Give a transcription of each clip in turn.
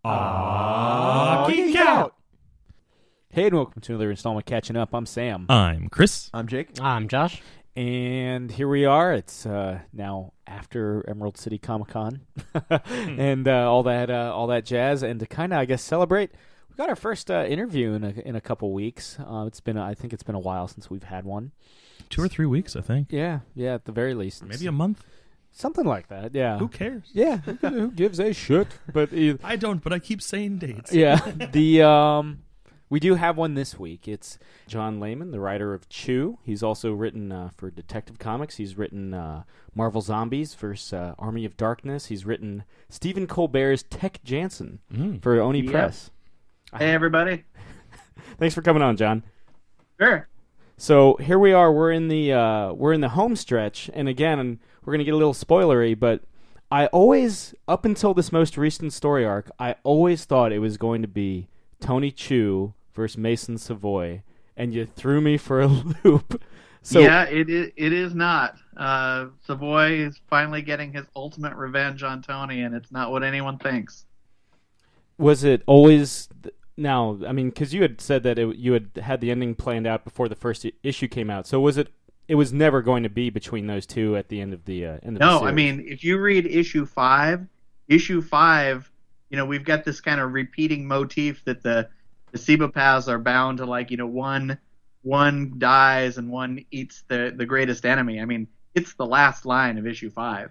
Geek Out! Hey, and welcome to another installment Catching Up. I'm Sam. I'm Chris. I'm Jake. I'm Josh. And here we are. It's now after Emerald City Comic Con and all that jazz. And to kind of, I guess, celebrate, we got our first interview in a couple weeks. I think it's been a while since we've had one. 2 or 3 weeks, I think. Yeah, at the very least. Maybe a month. Something like that, yeah. Who cares? Yeah, who gives a shit? But I don't, but I keep saying dates. Yeah, we do have one this week. It's John Layman, the writer of Chew. He's also written for Detective Comics. He's written Marvel Zombies vs. Army of Darkness. He's written Stephen Colbert's Tech Jansen for Oni Press. Hey, everybody. Thanks for coming on, John. Sure. So here we are. We're in the home stretch, and again, we're gonna get a little spoilery, but I always, up until this most recent story arc, I always thought it was going to be Tony Chu versus Mason Savoy, and you threw me for a loop. So, yeah, it is not. Savoy is finally getting his ultimate revenge on Tony, and it's not what anyone thinks. Was it always... Now, I mean, because you had said that you had the ending planned out before the first issue came out, so was it... It was never going to be between those two at the end of the series. I mean, if you read issue 5, we've got this kind of repeating motif that the Cibopaths are bound to, one dies and one eats the greatest enemy. I mean, it's the last line of issue 5.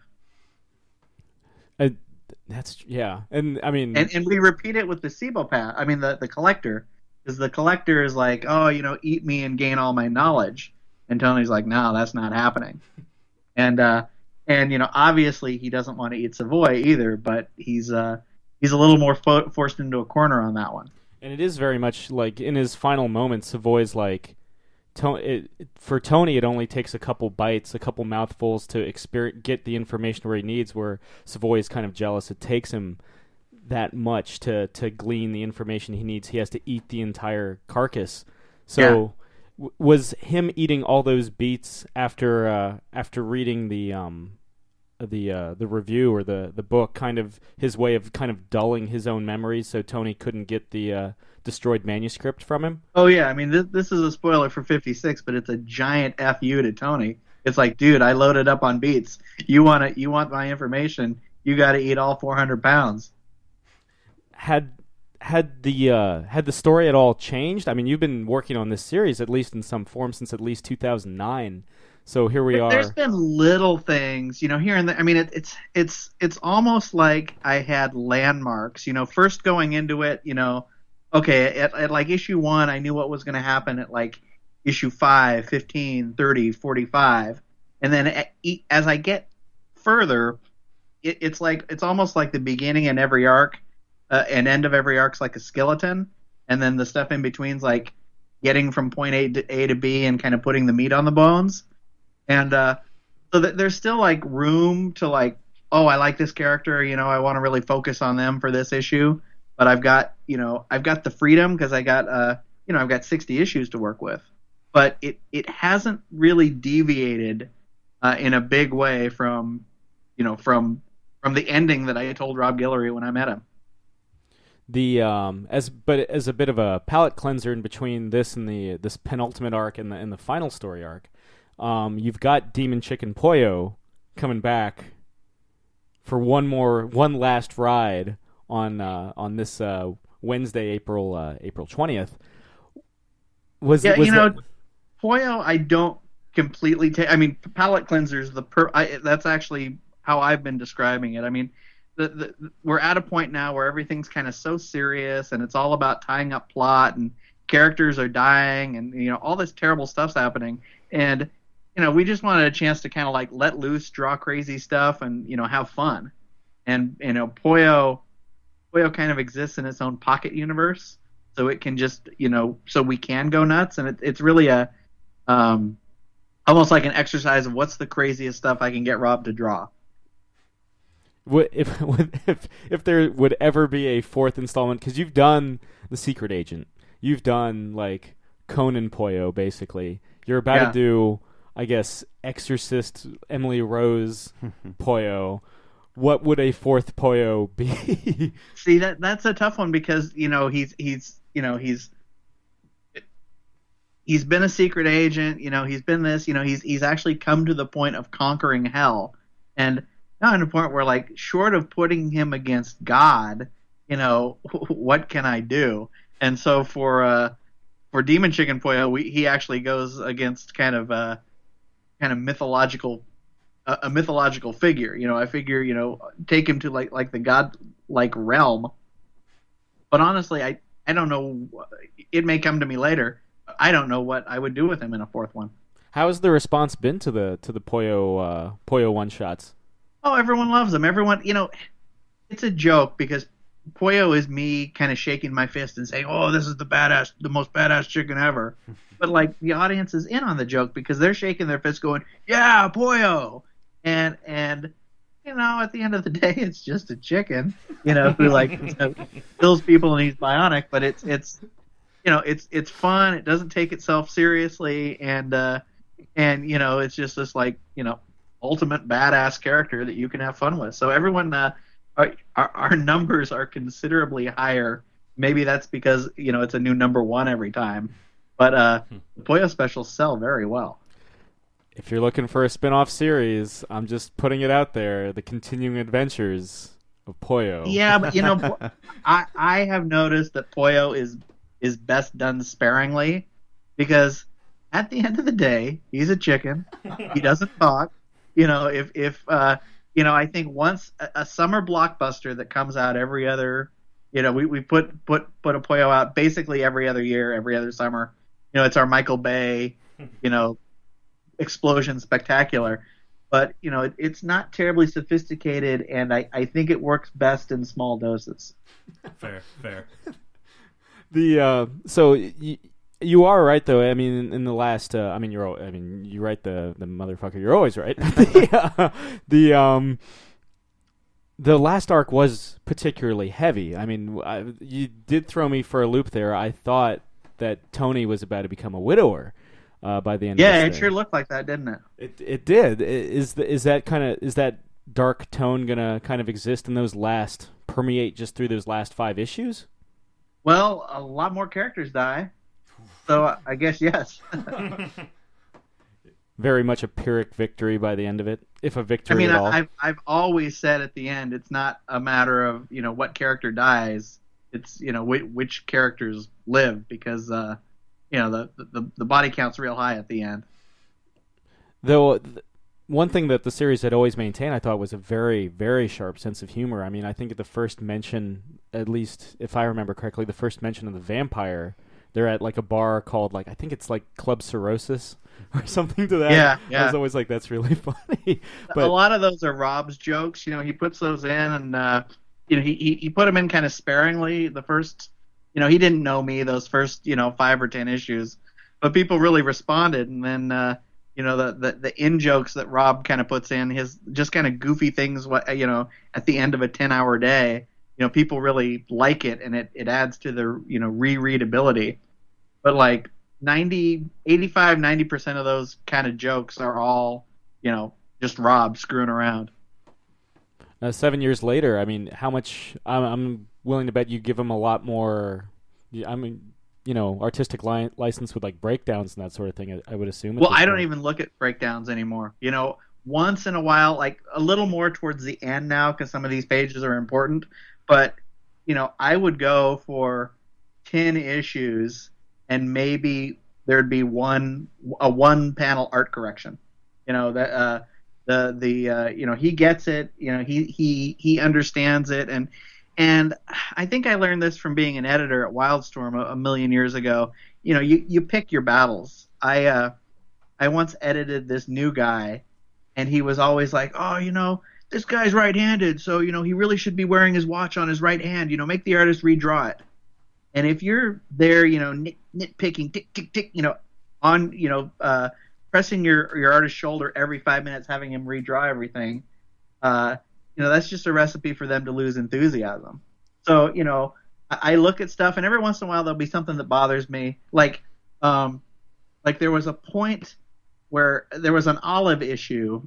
And I mean, and we repeat it with the Cibopath. I mean, the Collector, because the Collector is like, eat me and gain all my knowledge. And Tony's like, no, that's not happening. And obviously he doesn't want to eat Savoy either, but he's a little more forced into a corner on that one. And it is very much like in his final moments, Savoy's like, for Tony, it only takes a couple bites, a couple mouthfuls to get the information where he needs, where Savoy is kind of jealous. It takes him that much to glean the information he needs. He has to eat the entire carcass. So... Yeah. Was him eating all those beats after reading the review or the book kind of his way of kind of dulling his own memories so Tony couldn't get the destroyed manuscript from him? Oh yeah, I mean this is a spoiler for 56, but it's a giant FU to Tony. It's like, dude, I loaded up on beats. You want my information? You got to eat all 400 pounds. Had the story at all changed? I mean, you've been working on this series at least in some form since at least 2009. So here we are. There's been little things, here and there. I mean, it's almost like I had landmarks. First going into it, okay, at like issue 1, I knew what was going to happen at like issue 5, 15, 30, 45, and then as I get further, it's almost like the beginning in every arc. An end of every arc's like a skeleton, and then the stuff in between's like getting from point A to B and kind of putting the meat on the bones. And so there's still like room to like, oh, I like this character, I want to really focus on them for this issue. But I've got the freedom because I've got 60 issues to work with. But it hasn't really deviated in a big way from the ending that I told Rob Guillory when I met him. As a bit of a palate cleanser in between this and this penultimate arc and the final story arc, you've got Demon Chicken Poyo coming back for one last ride on this Wednesday, April 20th. Poyo, I don't completely take. I mean, palate cleansers. That's actually how I've been describing it. I mean. We're at a point now where everything's kind of so serious and it's all about tying up plot and characters are dying and all this terrible stuff's happening, and we just wanted a chance to kind of like let loose, draw crazy stuff and have fun. And Poyo kind of exists in its own pocket universe, so it can just so we can go nuts, and it's really a almost like an exercise of what's the craziest stuff I can get Rob to draw. If there would ever be a fourth installment, because you've done The Secret Agent, you've done like Conan Poyo, basically. You're about to do, I guess, Exorcist Emily Rose Poyo. What would a fourth Poyo be? See, that's a tough one because he's been a secret agent. He's been this. He's actually come to the point of conquering hell, and not to a point where, like, short of putting him against God, what can I do? And so for Demon Chicken Poyo, he actually goes against kind of mythological. A mythological figure, I figure, take him to like the god-like realm. But honestly, I don't know. It may come to me later. I don't know what I would do with him in a fourth one. How has the response been to the Poyo one shots? Oh, everyone loves him. Everyone, it's a joke because Poyo is me kind of shaking my fist and saying, "Oh, this is the most badass chicken ever." But like the audience is in on the joke because they're shaking their fists, going, "Yeah, Poyo." And at the end of the day, it's just a chicken, who kills people and he's bionic. But it's fun. It doesn't take itself seriously, and it's just this ultimate badass character that you can have fun with. So everyone, our numbers are considerably higher. Maybe that's because it's a new number one every time. But the Poyo specials sell very well. If you're looking for a spin-off series, I'm just putting it out there, the continuing adventures of Poyo. Yeah, but I have noticed that Poyo is best done sparingly because at the end of the day, he's a chicken. He doesn't talk. I think once a summer blockbuster that comes out every other, we put a Poyo out basically every other year, every other summer. It's our Michael Bay, explosion spectacular, but it's not terribly sophisticated, and I think it works best in small doses. Fair. So you are right though. I mean, in the last, you right the motherfucker. You're always right. The last arc was particularly heavy. I mean, you did throw me for a loop there. I thought that Tony was about to become a widower. By the end of this it thing. sure looked like that, didn't it? It did. Is that dark tone gonna kind of exist in permeate just through those last 5 issues? Well, a lot more characters die, so I guess yes. Very much a Pyrrhic victory by the end of it, if a victory at all. I've always said at the end, it's not a matter of what character dies. It's which characters live because. The body count's real high at the end. Though, one thing that the series had always maintained, I thought, was a very, very sharp sense of humor. I mean, I think at the first mention, at least if I remember correctly, the first mention of the vampire, they're at like a bar called I think it's like Club Cirrhosis or something to that. Yeah. I was always like, that's really funny. But a lot of those are Rob's jokes. He puts those in, and he put them in kind of sparingly. The first. He didn't know me those first, 5 or 10 issues, but people really responded. And then, the in jokes that Rob kind of puts in, his just kind of goofy things, at the end of a 10-hour day, people really like it, and it adds to the, rereadability. But 85-90% of those kind of jokes are all, just Rob screwing around. 7 years later, I mean, how much I'm willing to bet you give him a lot more. I mean, artistic license with breakdowns and that sort of thing. I would assume. Well, I don't even look at breakdowns anymore. Once in a while, a little more towards the end now, because some of these pages are important. But I would go for 10 issues, and maybe there'd be a one panel art correction. That. He gets it. He understands it, and I think I learned this from being an editor at Wildstorm a million years ago. You pick your battles. I once edited this new guy, and he was always like, "Oh, this guy's right-handed, so he really should be wearing his watch on his right hand. Make the artist redraw it." And if you're there, nitpicking, tick tick tick, on pressing your artist's shoulder every 5 minutes, having him redraw everything, that's just a recipe for them to lose enthusiasm. So, I look at stuff, and every once in a while there'll be something that bothers me. Like there was a point where there was an Olive issue,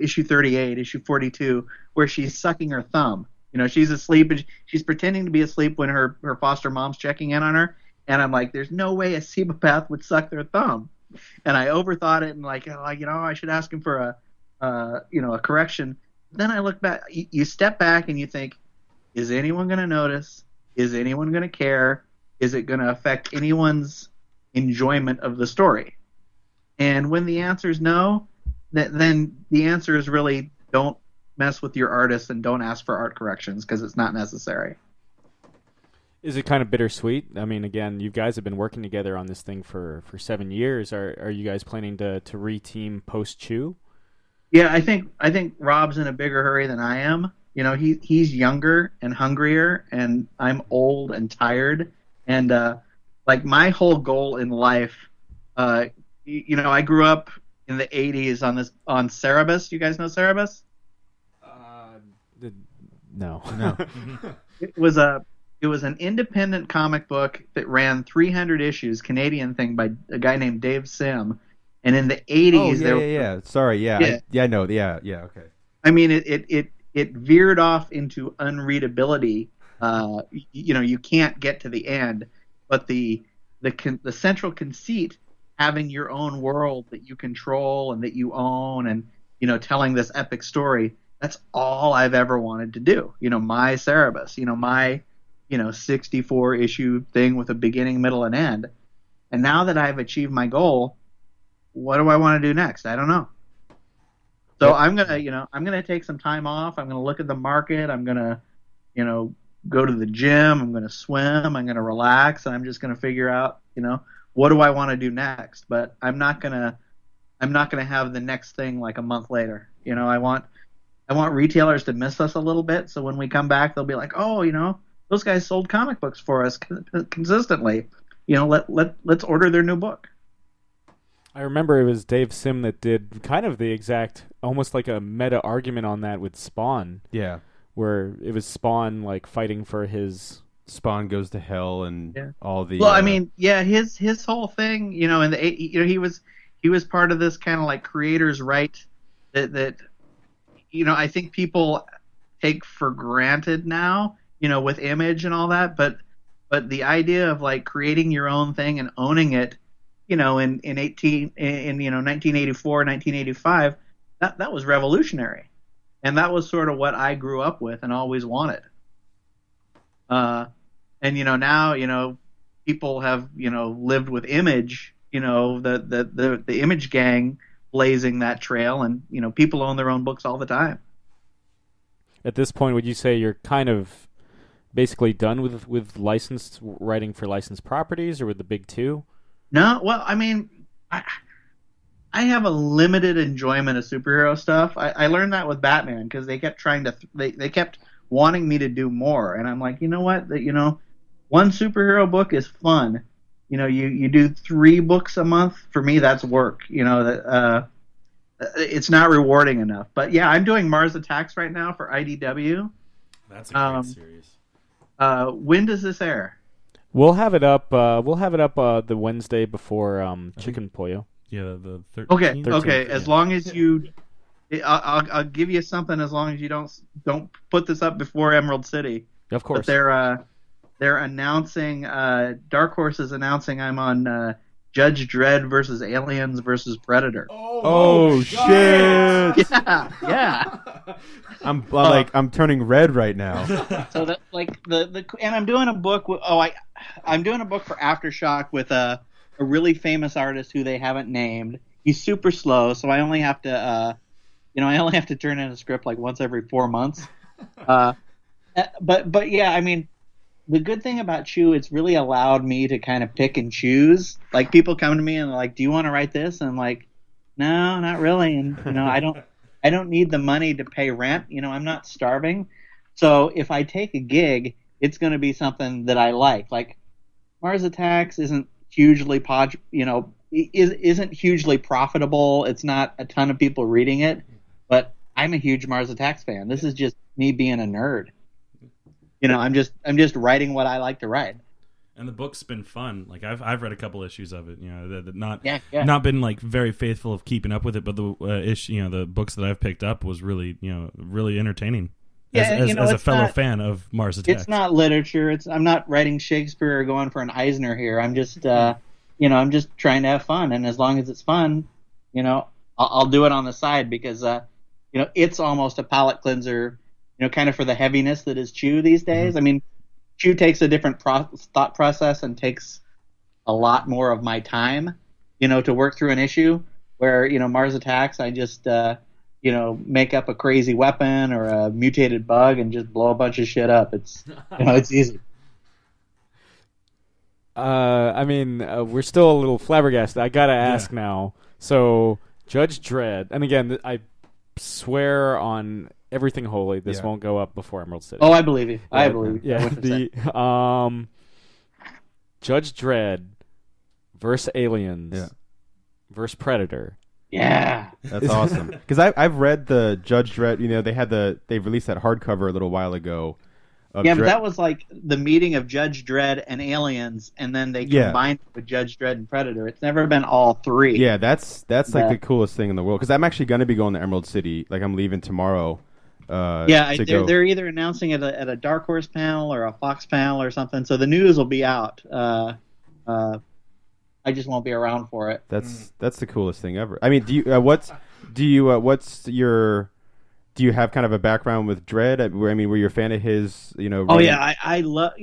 issue 38, issue 42, where she's sucking her thumb. She's asleep and she's pretending to be asleep when her foster mom's checking in on her. And I'm like, there's no way a cephalopath would suck their thumb. And I overthought it and I should ask him for a correction. Then I look back, you step back and you think, is anyone going to notice? Is anyone going to care? Is it going to affect anyone's enjoyment of the story? And when the answer is no, then the answer is really don't mess with your artist and don't ask for art corrections because it's not necessary. Is it kind of bittersweet? I mean, again, you guys have been working together on this thing for 7 years. Are you guys planning to re-team post-Chew? Yeah, I think Rob's in a bigger hurry than I am. He's younger and hungrier, and I'm old and tired. And my whole goal in life, I grew up in the '80s on Cerebus. You guys know Cerebus? No. It was an independent comic book that ran 300 issues, Canadian thing by a guy named Dave Sim. And in the 80s, Sorry, I know. Yeah, okay. I mean, it veered off into unreadability. You can't get to the end, but the central conceit, having your own world that you control and that you own, and telling this epic story. That's all I've ever wanted to do. My Cerebus. My 64 issue thing with a beginning, middle, and end. And now that I've achieved my goal, what do I want to do next? I don't know. So I'm gonna take some time off. I'm gonna look at the market. I'm gonna, go to the gym. I'm gonna swim. I'm gonna relax. And I'm just gonna figure out, what do I want to do next? But I'm not gonna have the next thing like a month later. I want retailers to miss us a little bit. So when we come back, they'll be like, oh, those guys sold comic books for us consistently. Let's order their new book. I remember it was Dave Sim that did kind of the exact, almost like a meta argument on that with Spawn. Yeah. Where it was Spawn fighting for his... Spawn goes to hell and all the... Well, his whole thing, he was part of this kind of creator's right that I think people take for granted now, with Image and all that, but the idea of creating your own thing and owning it, in 1984, 1985, that was revolutionary, and that was sort of what I grew up with and always wanted. And now people have lived with Image, the Image gang blazing that trail, and people own their own books all the time. At this point, would you say you're kind of basically done with licensed writing for licensed properties, or with the big two? No, well, I have a limited enjoyment of superhero stuff. I learned that with Batman because they kept they kept wanting me to do more, and I'm like, you know what? One superhero book is fun. You do 3 books a month. For me, that's work. It's not rewarding enough. But yeah, I'm doing Mars Attacks right now for IDW. That's a great series. When does this air? We'll have it up. The Wednesday before Chicken Poyo. Yeah, the 13th. Okay. As long as you, I'll give you something. As long as you don't put this up before Emerald City. Of course. But they're announcing. Dark Horse is announcing I'm on Judge Dredd versus Aliens versus Predator. Oh shit! Yeah. I'm turning red right now. So that and I'm doing a book. I'm doing a book for Aftershock with a really famous artist who they haven't named. He's super slow, so I only have to turn in a script once every 4 months. But yeah, the good thing about Chew, it's really allowed me to kind of pick and choose. People come to me and they're like, "Do you want to write this?" And I'm like, "No, not really." And I don't need the money to pay rent. I'm not starving. So if I take a gig, it's going to be something that I like. Mars Attacks isn't hugely isn't hugly profitable. It's not a ton of people reading it, but I'm a huge Mars Attacks fan. This is just me being a nerd. I'm just writing what I like to write. And the book's been fun. Like I've read a couple issues of it. You know, that not been like very faithful of keeping up with it, but the the books that I've picked up was really really entertaining. Yeah, as a fellow fan of Mars Attacks. It's not literature. I'm not writing Shakespeare or going for an Eisner here. I'm just I'm just trying to have fun, and as long as it's fun, I'll do it on the side because it's almost a palate cleanser, kind of for the heaviness that is Chew these days. Mm-hmm. I mean, Chew takes a different thought process and takes a lot more of my time, to work through an issue. Where Mars Attacks, I just make up a crazy weapon or a mutated bug and just blow a bunch of shit up. It's it's easy. We're still a little flabbergasted. I gotta ask now. So Judge Dredd, and again, I swear on everything holy, this won't go up before Emerald City. Oh, I believe you. I believe you. Yeah. Judge Dredd versus Aliens versus Predator. Yeah, that's awesome. Because I've read the Judge Dredd. They released that hardcover a little while ago. But that was like the meeting of Judge Dredd and Aliens, and then they combined it with Judge Dredd and Predator. It's never been all three. Yeah, that's like the coolest thing in the world. Because I'm actually going to be going to Emerald City. Like I'm leaving tomorrow. They're either announcing it at a Dark Horse panel or a Fox panel or something. So the news will be out. I just won't be around for it. That's the coolest thing ever. I mean, do you have kind of a background with Dredd? Were you a fan of his? Oh yeah, I love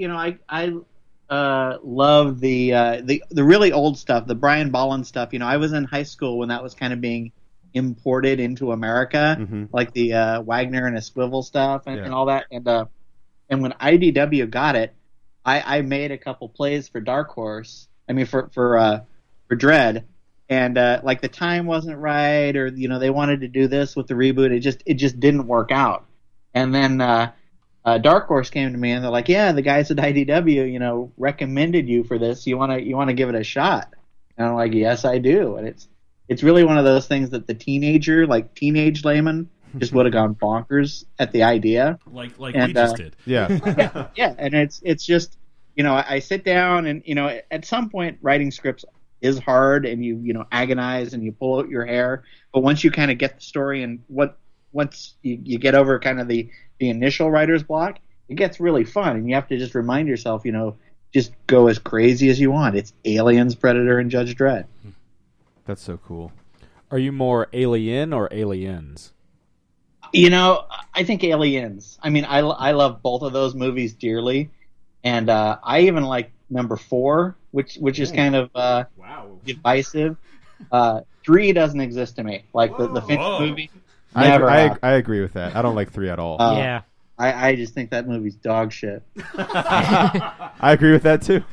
love the really old stuff, the Brian Bolland stuff. I was in high school when that was kind of being imported into America, like the Wagner and a Swivel stuff and all that. And when IDW got it, I made a couple plays for Dark Horse. I mean, for Dredd, and like the time wasn't right, or they wanted to do this with the reboot. It just didn't work out. And then Dark Horse came to me and they're like, "Yeah, the guys at IDW, recommended you for this. You want to give it a shot?" And I'm like, "Yes, I do." And it's really one of those things that the teenage Layman just would have gone bonkers at the idea, like we just did. Yeah. Yeah. And it's just. I sit down and, at some point writing scripts is hard and you agonize and you pull out your hair. But once you kind of get the story and once you get over kind of the initial writer's block, it gets really fun. And you have to just remind yourself, just go as crazy as you want. It's Aliens, Predator, and Judge Dredd. That's so cool. Are you more Alien or Aliens? I think Aliens. I mean, I love both of those movies dearly. And I even like number 4, which is kind of divisive. 3 doesn't exist to me. Like the Finch movie. I agree with that. I don't like 3 at all. I just think that movie's dog shit. I agree with that too.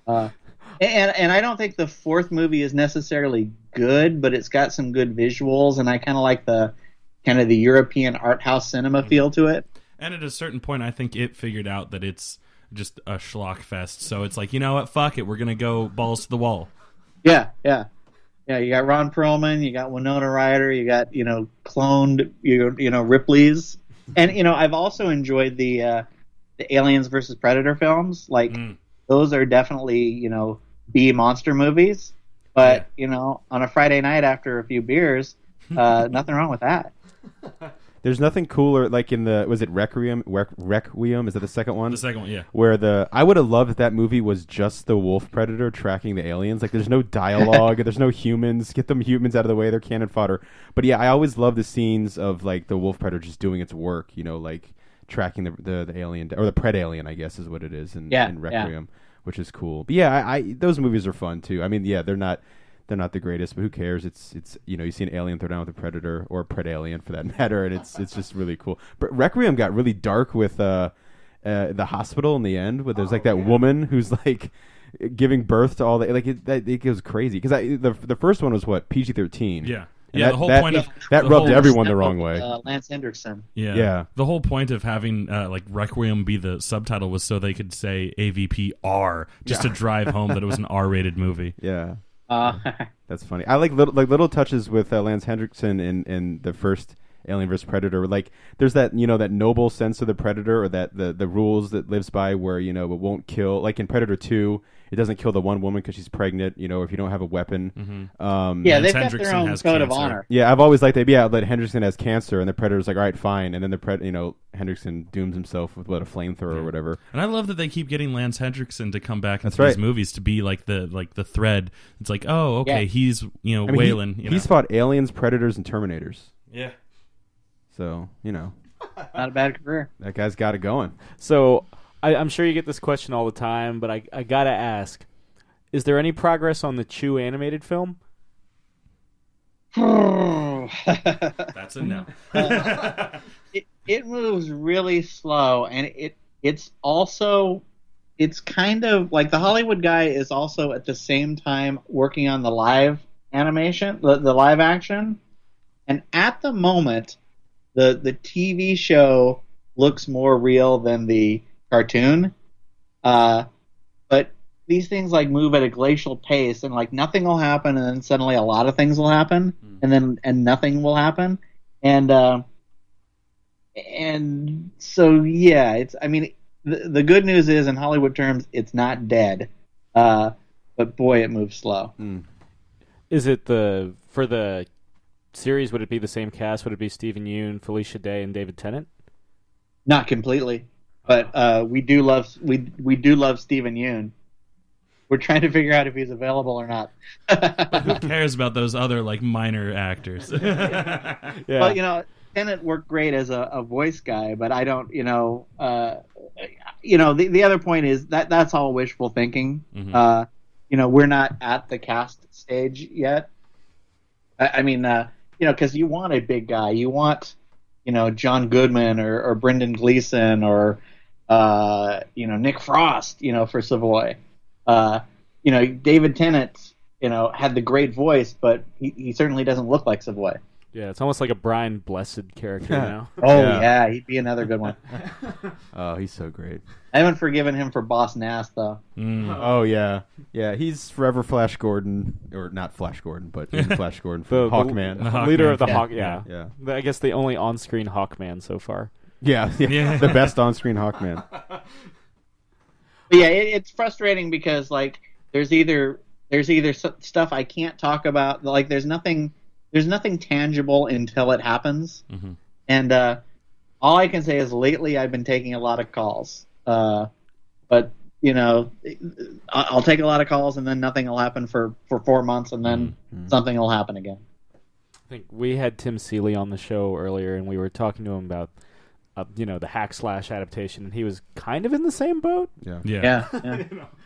And I don't think the 4th movie is necessarily good, but it's got some good visuals, and I kind of like the European art house cinema feel to it. And at a certain point, I think it figured out that it's just a schlock fest. So it's like, you know what? Fuck it. We're going to go balls to the wall. Yeah. You got Ron Perlman, you got Winona Ryder, you got, cloned, Ripley's. And, I've also enjoyed the Aliens versus Predator films. Like, those are definitely, B monster movies. But, on a Friday night after a few beers, nothing wrong with that. There's nothing cooler, like in was it Requiem? Requiem, is that the second one? The second one, yeah. Where I would have loved if that movie was just the wolf predator tracking the aliens. Like, there's no dialogue, there's no humans. Get them humans out of the way, they're cannon fodder. But yeah, I always love the scenes of like the wolf predator just doing its work. like tracking the alien, or the pred alien, I guess is what it is in Requiem, which is cool. But yeah, I those movies are fun too. I mean, yeah, they're not the greatest, but who cares? It's you see an alien throw down with a predator, or a pred alien for that matter, and it's just really cool. But Requiem got really dark with the hospital in the end, where there's that woman who's like giving birth to all the it goes crazy because the first one was what, PG-13. Yeah. And the whole point of that rubbed everyone the wrong way. Lance Hendrickson. Yeah. The whole point of having Requiem be the subtitle was so they could say AVP R just to drive home that it was an R-rated movie. Yeah. That's funny. I like little touches with Lance Hendrickson in the first Alien vs Predator. Like there's that that noble sense of the Predator, or that the rules that lives by, where it won't kill. Like in Predator 2, it doesn't kill the one woman because she's pregnant. If you don't have a weapon. Yeah, they've got their own code of honor. Yeah, I've always liked that. Yeah, that Hendrickson has cancer, and the Predator's like, all right, fine, and then Hendrickson dooms himself with a flamethrower or whatever. And I love that they keep getting Lance Hendrickson to come back into That's these movies to be like the thread. It's like, oh, okay, Yeah. he's Waylon. He's fought aliens, predators, and Terminators. Yeah. So Not a bad career. that guy's got it going. So I'm sure you get this question all the time, but I gotta ask: is there any progress on the Chew animated film? That's a no. It moves really slow, and it's kind of like the Hollywood guy is also at the same time working on the live animation, the live action, and at the moment, the TV show looks more real than the cartoon, but these things like move at a glacial pace, and like nothing will happen, and then suddenly a lot of things will happen, and nothing will happen, and so yeah, the good news is, in Hollywood terms, it's not dead, but boy, it moves slow. Is it for the series? Would it be the same cast? Would it be Stephen Yeun, Felicia Day, and David Tennant? Not completely, but we do love Stephen Yeun. We're trying to figure out if he's available or not. But who cares about those other minor actors? Yeah. Well, Tennant worked great as a voice guy, but I don't. The other point is that's all wishful thinking. We're not at the cast stage yet. Because you want a big guy, you want John Goodman or Brendan Gleeson or Nick Frost, for Savoy. David Tennant, had the great voice, but he certainly doesn't look like Savoy. Yeah, it's almost like a Brian Blessed character now. Oh yeah, he'd be another good one. Oh, he's so great. I haven't forgiven him for Boss Nass though. Oh yeah, he's forever Flash Gordon, or not Flash Gordon, but Flash Gordon, Hawkman, The leader of the Hawk. Yeah. I guess the only on-screen Hawkman so far. Yeah. The best on-screen Hawkman. But yeah, it's frustrating because there's either stuff I can't talk about, there's nothing tangible until it happens, and all I can say is lately I've been taking a lot of calls, but I'll take a lot of calls and then nothing will happen for 4 months, and then something will happen again. I think we had Tim Seeley on the show earlier, and we were talking to him about the hack/slash adaptation, and he was kind of in the same boat. Yeah.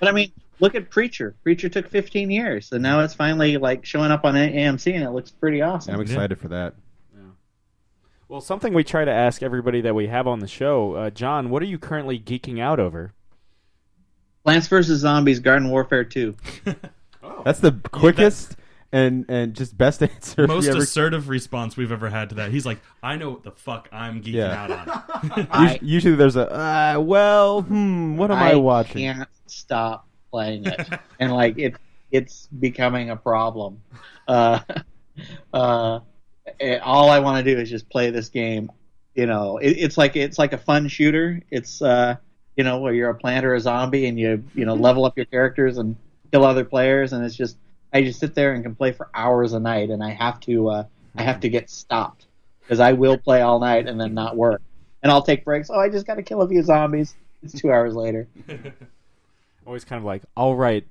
But look at Preacher. Preacher took 15 years, and now it's finally showing up on AMC, and it looks pretty awesome. I'm excited for that. Yeah. Well, something we try to ask everybody that we have on the show, John, what are you currently geeking out over? Plants vs. Zombies Garden Warfare 2. That's the quickest and just best answer. Most assertive response we've ever had to that. He's like, I know what the fuck I'm geeking out on. Usually there's a, what am I watching? I can't stop playing it. And it's becoming a problem. All I want to do is just play this game. It's like a fun shooter. It's where you're a plant or a zombie and you level up your characters and kill other players, and it's just I just sit there and can play for hours a night, and I have to get stopped because I will play all night and then not work, and I'll take breaks. Oh, I just got to kill a few zombies. It's 2 hours later. Always kind of like, I'll write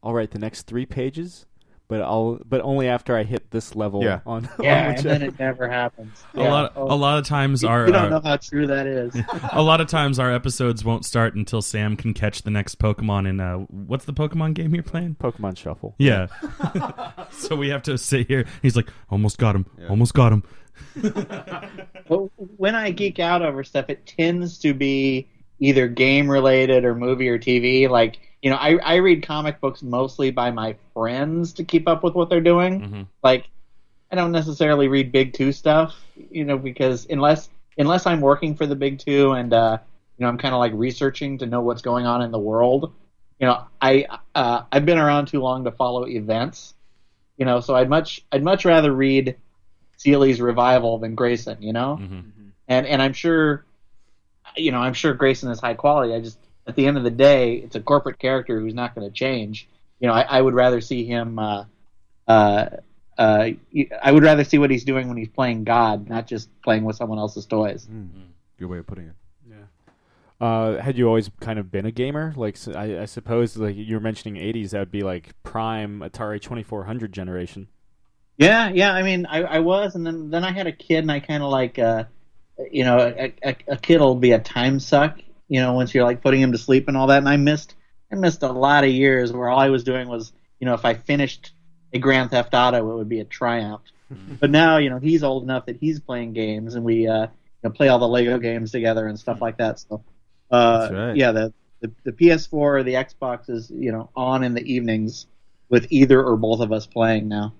the next 3 pages, but only after I hit this level. Yeah, and then it never happens. A lot of times you don't know how true that is. A lot of times our episodes won't start until Sam can catch the next Pokemon in what's the Pokemon game you're playing? Pokemon Shuffle. Yeah. So we have to sit here. He's like, almost got him. Yeah. Almost got him. Well, when I geek out over stuff, it tends to be either game related or movie or TV. I read comic books mostly by my friends to keep up with what they're doing. I don't necessarily read Big Two stuff, because unless I'm working for the Big Two and I'm kind of researching to know what's going on in the world. I've been around too long to follow events. So I'd much rather read Seeley's revival than Grayson, you know? And I'm sure, I'm sure Grayson is high quality. I just, at the end of the day, it's a corporate character who's not going to change. I would rather see him, I would rather see what he's doing when he's playing God, not just playing with someone else's toys. Good way of putting it. Had you always kind of been a gamer? Like, I suppose, like you were mentioning 80s, that would be like prime Atari 2400 generation. Yeah. I mean, I was, and then I had a kid, and I kind of like, a kid will be a time suck, once you're like putting him to sleep and all that. And I missed a lot of years where all I was doing was, if I finished a Grand Theft Auto, it would be a triumph. But now, he's old enough that he's playing games, and we play all the Lego games together and stuff like that. So. That's right. Yeah, the PS4 or the Xbox is on in the evenings with either or both of us playing now.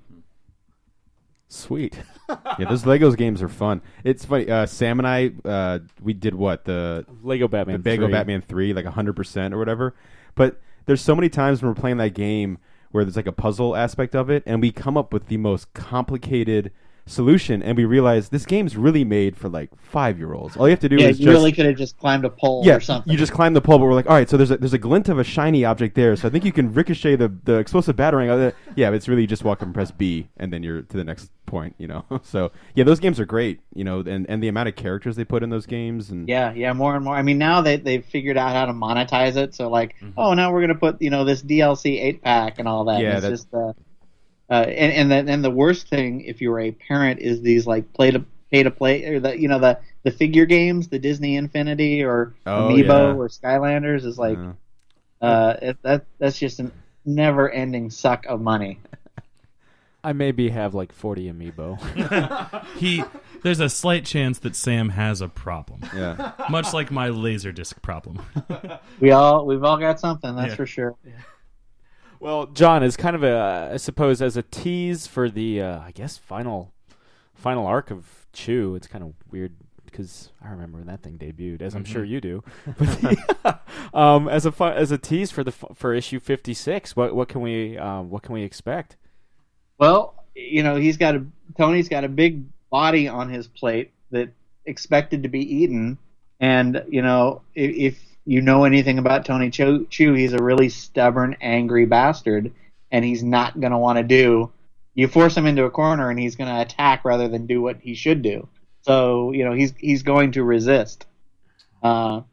Sweet. Yeah, those Legos games are fun. It's funny. Sam and I, we did what the Lego Batman, the Lego 3. Batman 3, like 100% or whatever. But there's so many times when we're playing that game where there's like a puzzle aspect of it, and we come up with the most complicated solution, and we realize this game's really made for like 5-year-olds. All you have to do is you really could have just climbed a pole or something. You just climb the pole, but we're like, all right, so there's a glint of a shiny object there, so I think you can ricochet the explosive batarang. Yeah, but it's really just walk up and press B, and then you're to the next point, So yeah, those games are great, and the amount of characters they put in those games, and yeah, more and more. I mean, now they've figured out how to monetize it. So like, now we're gonna put this DLC 8-pack and all that. Yeah, and it's just. And the worst thing, if you're a parent, is these like pay to play, or the figure games, the Disney Infinity or Amiibo or Skylanders is like that's just a never ending suck of money. I maybe have like 40 Amiibo. There's a slight chance that Sam has a problem. Yeah, much like my Laserdisc problem. We've all got something, that's for sure. Yeah. Well, John, is kind of I suppose, as a tease for the, I guess, final arc of Chew. It's kind of weird because I remember when that thing debuted, as I'm sure you do. But as a tease for issue 56, what can we expect? Well, Tony's got a big body on his plate that expected to be eaten, and if you know anything about Tony Chu, he's a really stubborn, angry bastard, and he's not going to want to do. You force him into a corner, and he's going to attack rather than do what he should do. So, he's going to resist. And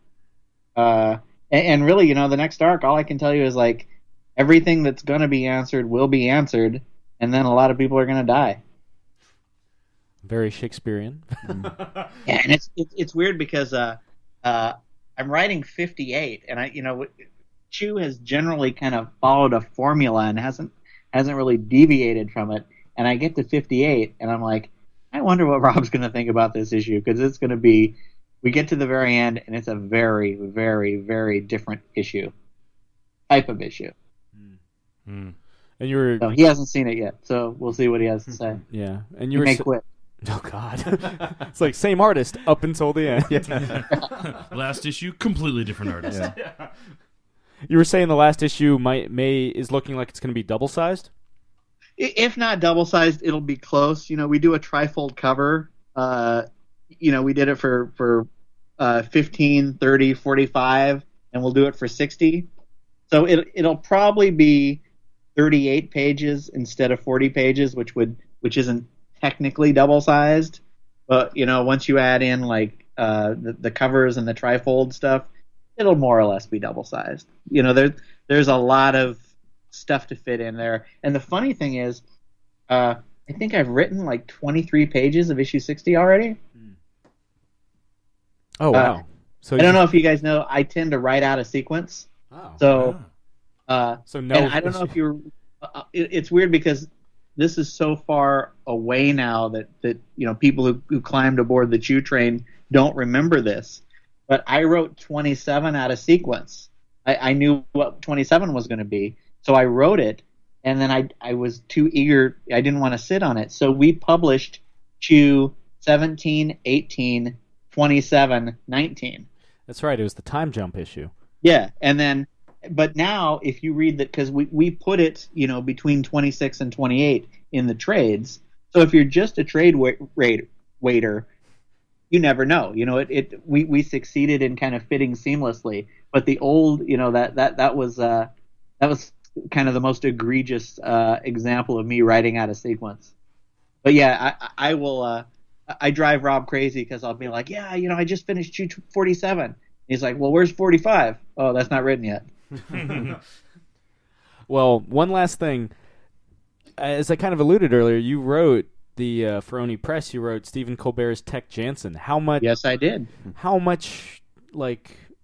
really, the next arc, all I can tell you is like everything that's going to be answered will be answered, and then a lot of people are going to die. Very Shakespearean. Yeah, and it's weird because I'm writing 58, and Chew has generally kind of followed a formula and hasn't really deviated from it. And I get to 58, and I'm like, I wonder what Rob's going to think about this issue, because it's going to be. We get to the very end, and it's a very, very, very different type of issue. And so he hasn't seen it yet, so we'll see what he has to say. Yeah, and he may quit. Oh God! It's like same artist up until the end. Yeah. Last issue, completely different artist. Yeah. You were saying the last issue is looking like it's going to be double sized. If not double sized, it'll be close. We do a trifold cover. We did it for 15, 30, 45, and we'll do it for 60. So it'll probably be 38 pages instead of 40 pages, which isn't technically double sized, but once you add in like the covers and the trifold stuff, it'll more or less be double sized. There's a lot of stuff to fit in there, and the funny thing is, I think I've written like 23 pages of issue 60 already. Oh wow! So I don't know if you guys know, I tend to write out a sequence. Oh. So no. And I don't know if you're. It's weird because this is so far away now that people who climbed aboard the Chew train don't remember this. But I wrote 27 out of sequence. I knew what 27 was going to be, so I wrote it, and then I was too eager. I didn't want to sit on it, so we published Chew 17, 18, 27, 19. That's right. It was the time jump issue. Yeah, and then. But now, if you read that, because we put it, between 26 and 28 in the trades, So if you're just a trade waiter, you never know. We succeeded in kind of fitting seamlessly, but the old, that was kind of the most egregious example of me writing out a sequence. But yeah, I will. I drive Rob crazy because I'll be like, yeah, I just finished shoot 47. He's like, well, where's 45? Oh, that's not written yet. Well, one last thing. As I kind of alluded earlier, you wrote for Oni Press, you wrote Stephen Colbert's Tech Jansen. How much? Yes, I did. How much,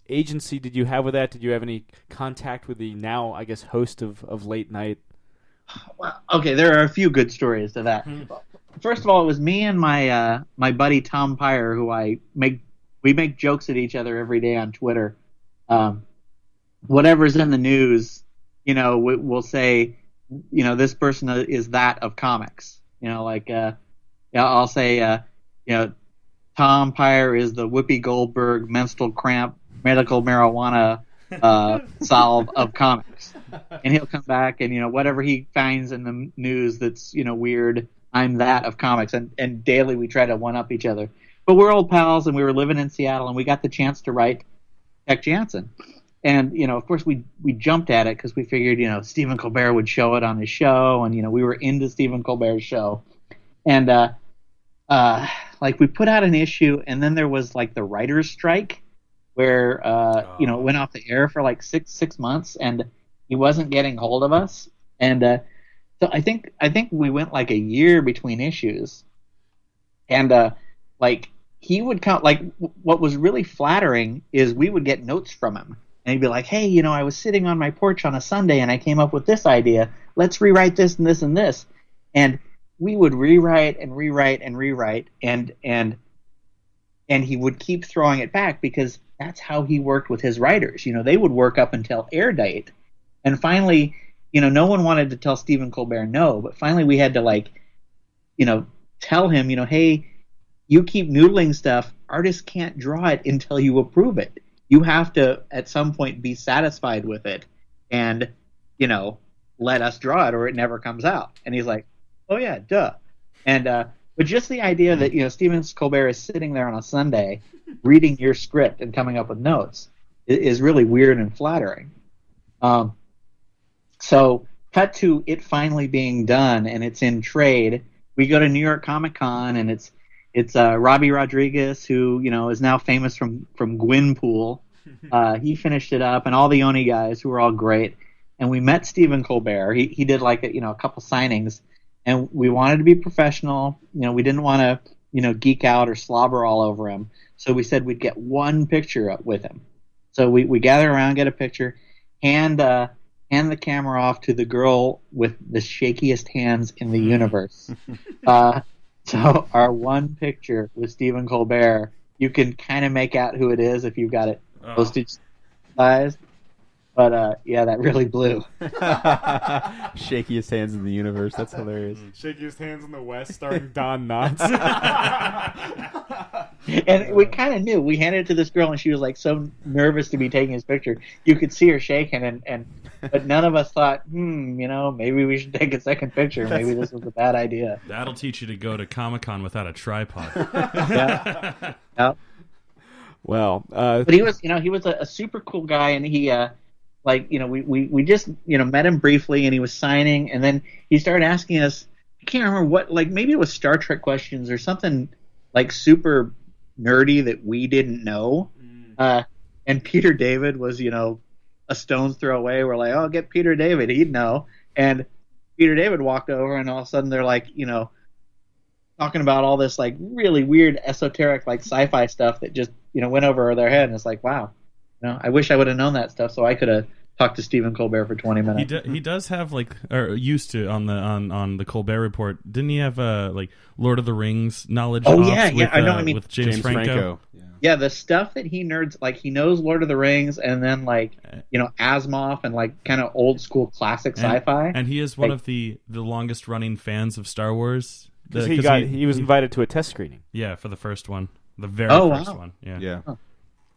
agency did you have with that? Did you have any contact with the now, I guess, host of Late Night? Well, okay, there are a few good stories to that. First of all, it was me and my buddy Tom Pyre, who we make jokes at each other every day on Twitter. Whatever's in the news, we'll say, this person is that of comics. I'll say, Tom Pyre is the Whoopi Goldberg menstrual cramp medical marijuana solve of comics. And he'll come back and, whatever he finds in the news that's, weird, I'm that of comics. And daily we try to one-up each other. But we're old pals, and we were living in Seattle, and we got the chance to write Tech Jansen. And, of course, we jumped at it because we figured, Stephen Colbert would show it on his show, and, we were into Stephen Colbert's show. And, we put out an issue, and then there was, the writer's strike where, it went off the air for, six months, and he wasn't getting hold of us. And so I think we went, a year between issues. And, he would come, what was really flattering is we would get notes from him. And he'd be like, hey, I was sitting on my porch on a Sunday and I came up with this idea. Let's rewrite this and this and this. And we would rewrite and rewrite and rewrite. And he would keep throwing it back because that's how he worked with his writers. They would work up until air date. And finally, no one wanted to tell Stephen Colbert no. But finally we had to, tell him, hey, you keep noodling stuff. Artists can't draw it until you approve it. You have to, at some point, be satisfied with it and, let us draw it or it never comes out. And he's like, oh, yeah, duh. And but just the idea that, Stephen Colbert is sitting there on a Sunday reading your script and coming up with notes is really weird and flattering. So cut to it finally being done and it's in trade. We go to New York Comic Con and it's Robbie Rodriguez, who is now famous from Gwynpool. He finished it up, and all the Oni guys who were all great. And we met Stephen Colbert. He did a couple signings, and we wanted to be professional. We didn't want to geek out or slobber all over him. So we said we'd get one picture up with him. So we gather around, get a picture, hand the camera off to the girl with the shakiest hands in the universe. So our one picture with Stephen Colbert, you can kind of make out who it is if you've got it postage size. But yeah, that really blew. Shakiest hands in the universe. That's hilarious. Shakiest hands in the West, starring Don Knotts. And we kind of knew. We handed it to this girl, and she was so nervous to be taking his picture. You could see her shaking, but none of us thought, maybe we should take a second picture. Maybe this was a bad idea. That'll teach you to go to Comic-Con without a tripod. Yeah. Yep. Well, but he was a super cool guy, and he, we just, met him briefly, and he was signing, and then he started asking us, I can't remember what, maybe it was Star Trek questions or something, super nerdy that we didn't know. And Peter David was, a stone's throw away. We're like, oh, get Peter David. He'd know. And Peter David walked over, and all of a sudden they're talking about all this really weird esoteric sci-fi stuff that just went over their head, and it's wow, I wish I would have known that stuff so I could have talked to Stephen Colbert for 20 minutes. He does have or used to on the Colbert Report. Didn't he have Lord of the Rings knowledge? Oh yeah, I know. With James Franco. Yeah, the stuff that he nerds, he knows Lord of the Rings, and then Asimov and kind of old school classic sci-fi. And he is one of the longest running fans of Star Wars. He was invited to a test screening. Yeah, for the first one, the very first one. Yeah. Huh.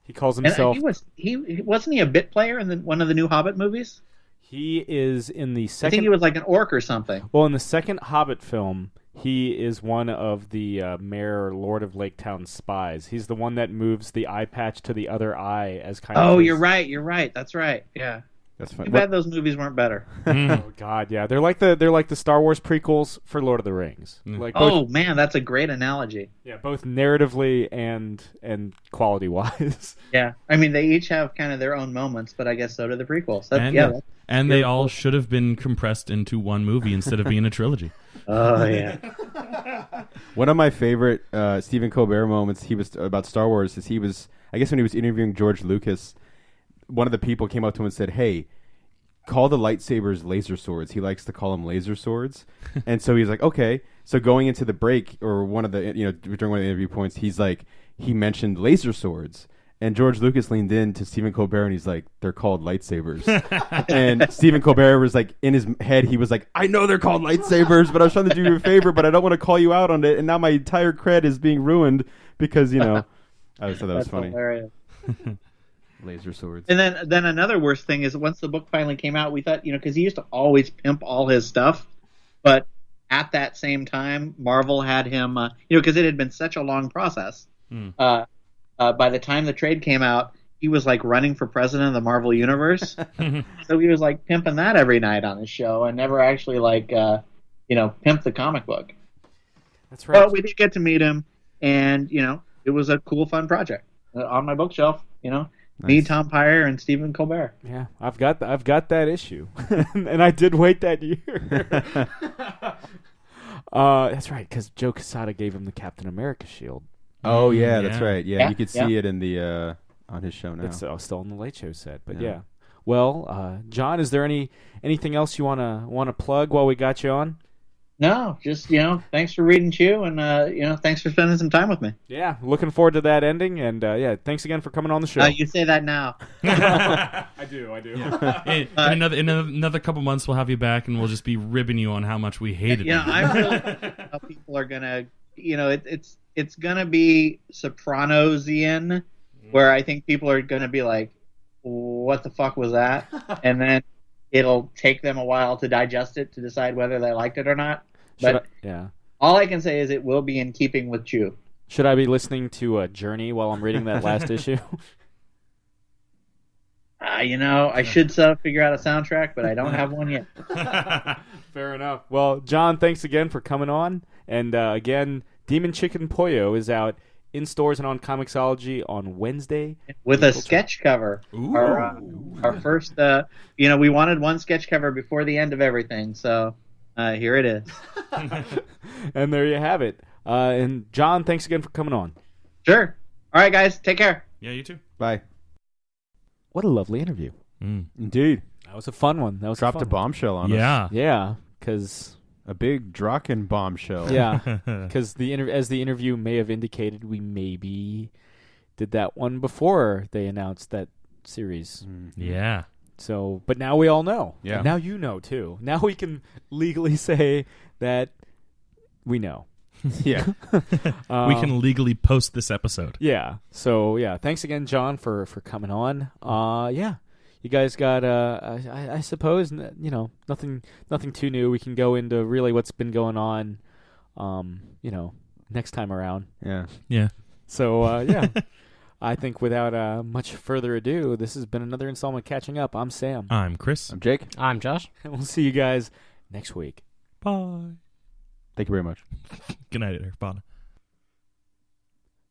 He calls himself. And he wasn't he a bit player in one of the new Hobbit movies? He is in the second. I think he was an orc or something. Well, in the second Hobbit film, he is one of the mayor or lord of Lake Town spies. He's the one that moves the eye patch to the other eye as kind of. Oh, his... you're right. That's right. Yeah. That's fine. Too bad those movies weren't better. Oh God, yeah, they're like the Star Wars prequels for Lord of the Rings. Like both, Man, that's a great analogy. yeah, both narratively and quality wise. Yeah, I mean they each have kind of their own moments, but I guess so do the prequels. And they all should have been compressed into one movie instead of being a trilogy. Oh yeah. One of my favorite Stephen Colbert moments about Star Wars is I guess when he was interviewing George Lucas, one of the people came up to him and said, "Hey, call the lightsabers laser swords." He likes to call them laser swords. And so he's like, "Okay." So going into the break, or one of the, during one of the interview points, he mentioned laser swords. And George Lucas leaned in to Stephen Colbert and he's like, "They're called lightsabers." And Stephen Colbert was like, in his head, he was like, "I know they're called lightsabers, but I was trying to do you a favor, but I don't want to call you out on it. And now my entire cred is being ruined because, I thought that was funny. Hilarious. Laser swords. And then another worst thing is once the book finally came out, we thought, because he used to always pimp all his stuff, but at that same time, Marvel had him, because it had been such a long process. By the time the trade came out, he was like running for president of the Marvel Universe. So he was like pimping that every night on his show and never actually pimped the comic book. That's right. But we did get to meet him, and it was a cool, fun project on my bookshelf. Me, Tom Pyre, and Stephen Colbert. Yeah, I've got that issue, and I did wait that year. That's right, because Joe Quesada gave him the Captain America shield. Oh yeah, that's right. Yeah, Yeah, you could see it in the on his show now. It's still on the Late Show set, but yeah. Well, John, is there anything else you wanna plug while we got you on? No, just thanks for reading Chew, and thanks for spending some time with me. Yeah, looking forward to that ending, and thanks again for coming on the show. You say that now. I do. Yeah. In another couple months, we'll have you back, and we'll just be ribbing you on how much we hated it. I really how people are gonna, it's gonna be Sopranos-ian, where I think people are gonna be like, "What the fuck was that?" And then it'll take them a while to digest it to decide whether they liked it or not. But all I can say is it will be in keeping with Chew. Should I be listening to Journey while I'm reading that last issue? I should figure out a soundtrack, but I don't have one yet. Fair enough. Well, John, thanks again for coming on. And again, Demon Chicken Poyo is out in stores and on Comixology on Wednesday. With a sketch cover. Ooh. Our first, we wanted one sketch cover before the end of everything, so here it is. And there you have it. And John, thanks again for coming on. Sure. All right, guys, take care. Yeah, you too. Bye. What a lovely interview. Indeed. That was a fun one. That was Dropped a bombshell on us. Yeah, because... A big Draken bombshell. Yeah, because as the interview may have indicated, we maybe did that one before they announced that series. Yeah. So, but now we all know. Yeah. And now you know, too. Now we can legally say that we know. Yeah. We can legally post this episode. Yeah. So, yeah. Thanks again, John, for coming on. Yeah. You guys got, I suppose, nothing too new. We can go into really what's been going on, next time around. Yeah. Yeah. So, yeah. I think without much further ado, this has been another installment Catching Up. I'm Sam. I'm Chris. I'm Jake. I'm Josh. And we'll see you guys next week. Bye. Thank you very much. Good night, everybody.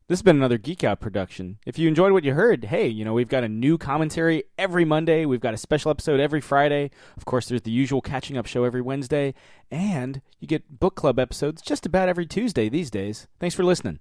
This has been another Geek Out production. If you enjoyed what you heard, hey, we've got a new commentary every Monday. We've got a special episode every Friday. Of course, there's the usual Catching Up show every Wednesday. And you get book club episodes just about every Tuesday these days. Thanks for listening.